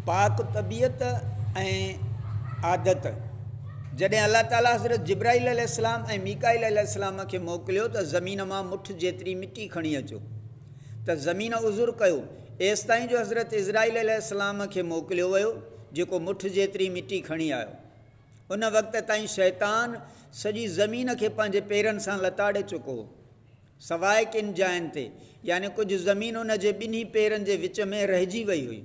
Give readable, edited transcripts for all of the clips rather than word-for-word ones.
पाक तबीयत ऐं आदत। जॾहिं अल्लाह ताला हज़रत जिब्राईल अलैहिस्सलाम ऐं मीकाईल अलैहिस्सलाम खे मोकिलियो त ज़मीन मां मुठ जेतिरी मिटी खणी अचो, त ज़मीन उज़ुर कयो। एसि ताईं जो हज़रत इज़राईल अलैहिस्सलाम खे मोकिलियो वियो जेको मुठ जेतिरी मिटी खणी आयो। उन वक़्त ताईं शैतान सॼी ज़मीन खे पंहिंजे पेरनि सां लताड़े चुको हो, सवाइ किन जाइनि ते, यानी कुझु ज़मीन उन जे ॿिन्ही पेरनि जे विच में रहिजी वई हुई।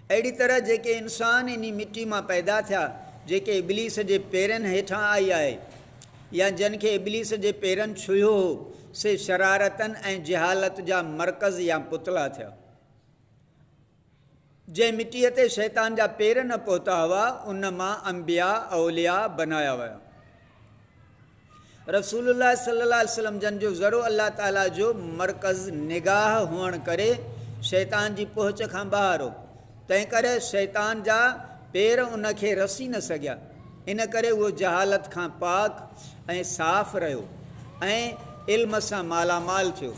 अहिड़ी तरह जेके इंसान इन मिटी मां पैदा थिया, जेके इब्लीस जे पेरनि हेठां आई आहे, या जिन खे इब्लीस जे पेरनि छुयो हो, से शरारतनि ऐं जहालत जा मर्कज़ या पुतला थिया। जंहिं मिटीअ ते शैतान जा पेर न पहुता हुआ, उन मां अंबिया औलिया बनाया विया। रसूलुल्लाह सल्लल्लाहु अलैहि वसल्लम जन जो ज़रो अल्लाह ताला जो मर्कज़ निगाह हुअण करे शैतान जी पहुच खां ॿाहिरि हो, तंहिं करे शैतान जा पेर उन खे रसी न सघिया। इन करे उहो जहालत खां पाक ऐं साफ़ रहियो ऐं इल्म सां मालामाल थियो।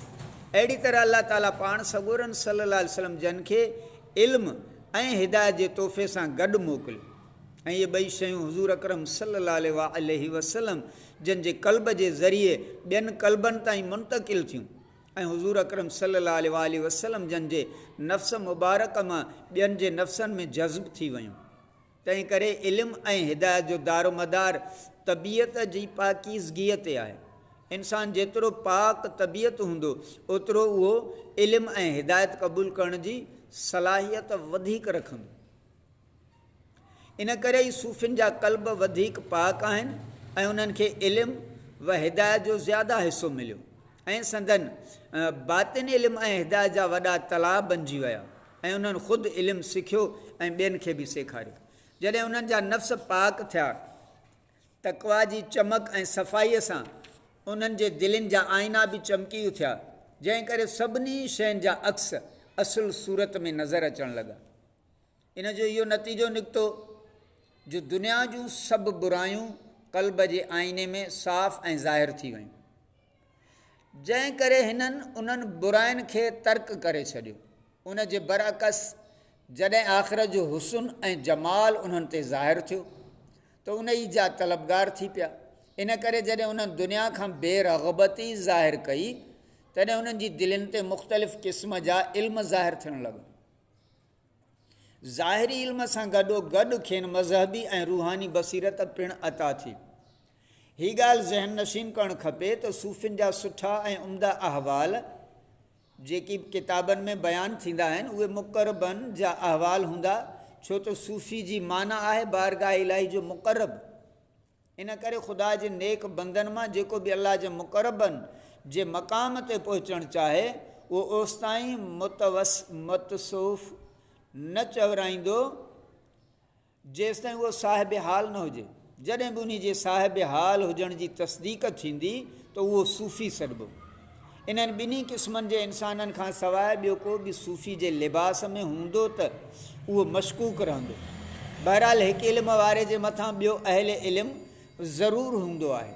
अहिड़ी तरह अल्लाह ताला पाण सॻोरनि सल्लल्लाहु अलैहि वसल्लम जन खे इल्म ऐं हिदायत जे तोहफ़े सां गॾु मोकिलियो, ऐं इहे ॿई शयूं हुज़ूर अकरम सल्लल्लाहु अलैहि वसल्लम जिन जे क़ल्ब जे ज़रिए ॿियनि क़ल्बनि ताईं मुंतक़िल थियूं, ऐं हुज़ूर अकरम सल्लल्लाहु अलैहि वसल्लम जन जे नफ़्स मुबारक मां ॿियनि जे नफ़्सनि में जज़्ब थी वियूं। तंहिं करे इल्मु ऐं हिदायत जो दारोमदार तबीयत जी पाकीज़गीअ ते आहे। इंसानु जेतिरो पाक तबीयत हूंदो, ओतिरो उहो इल्मु ऐं हिदायत क़बूल करण जी सलाहियत वधीक रखंदो। इन करे ई सूफ़ियुनि जा क़ल्ब वधीक पाक आहिनि ऐं उन्हनि खे इल्मु व हिदायत जो ज़्यादा हिसो मिलियो, ऐं संदन बातिन इल्मु ऐं हिदायत जा वॾा तलाब बणिजी विया, ऐं उन्हनि ख़ुदि इल्मु सिखियो ऐं ॿियनि खे बि सेखारियो। जॾहिं उन्हनि जा नफ़्स पाक थिया, तक़वा जी चमक ऐं सफ़ाईअ सां उन्हनि जे दिलनि जा आईना बि चमकी उथिया, जंहिं करे सभिनी शयुनि जा अक्स असुल सूरत में नज़र अचणु लॻा। इन जो इहो नतीजो निकितो जो दुनिया जूं सभु बुरायूं क़ल्ब जे आईने में साफ़ ऐं ज़ाहिर थी वियूं, जंहिं करे हिननि उन्हनि बुराइनि खे तर्क करे छॾियो। उन जे बरअकस जॾहिं आख़िरत जो हुस्न ऐं जमाल उन्हनि ते ज़ाहिर थियो, त उन ई जा तलबगार थी पिया। इन करे जॾहिं उन्हनि दुनिया खां बेरग़बती ज़ाहिर कई, तॾहिं उन्हनि जी दिलनि ते मुख़्तलिफ़ क़िस्म जा इल्म ज़ाहिर थियणु लॻा। ज़ाहिरी इल्म सां गॾोगॾु खेनि मज़हबी ऐं रूहानी बसीरत पिणु अता थी। हीअ ॻाल्हि ज़हन नशीन करणु खपे त सूफ़ियुनि जा सुठा ऐं उम्दा अहवाल जेकी किताबनि में बयानु थींदा आहिनि, उहे मुक़रबनि जा अहवाल हूंदा, छो त सूफ़ी जी माना आहे बारगाह इलाही जो मुक़रब। इन करे ख़ुदा जे नेक बंदनि मां जेको बि अल्लाह जे मुक़रबनि जे मक़ाम ते पहुचणु चाहे, उहो ओसि ताईं मुतसौफ़ न चवराईंदो जेसि ताईं उहो साहिब हाल न हुजे। जॾहिं बि उन जे साहिब हाल हुजण जी तस्दीक थींदी, त उहो सूफ़ी सॾिबो। इन्हनि ॿिन्ही क़िस्मनि जे इंसाननि खां सवाइ ॿियो को बि सूफ़ी जे लिबास में हूंदो त उहो मशकूक रहंदो। बहरहाल हिकु इल्म वारे जे मथां ॿियो अहले इल्मु ज़रूरु हूंदो आहे।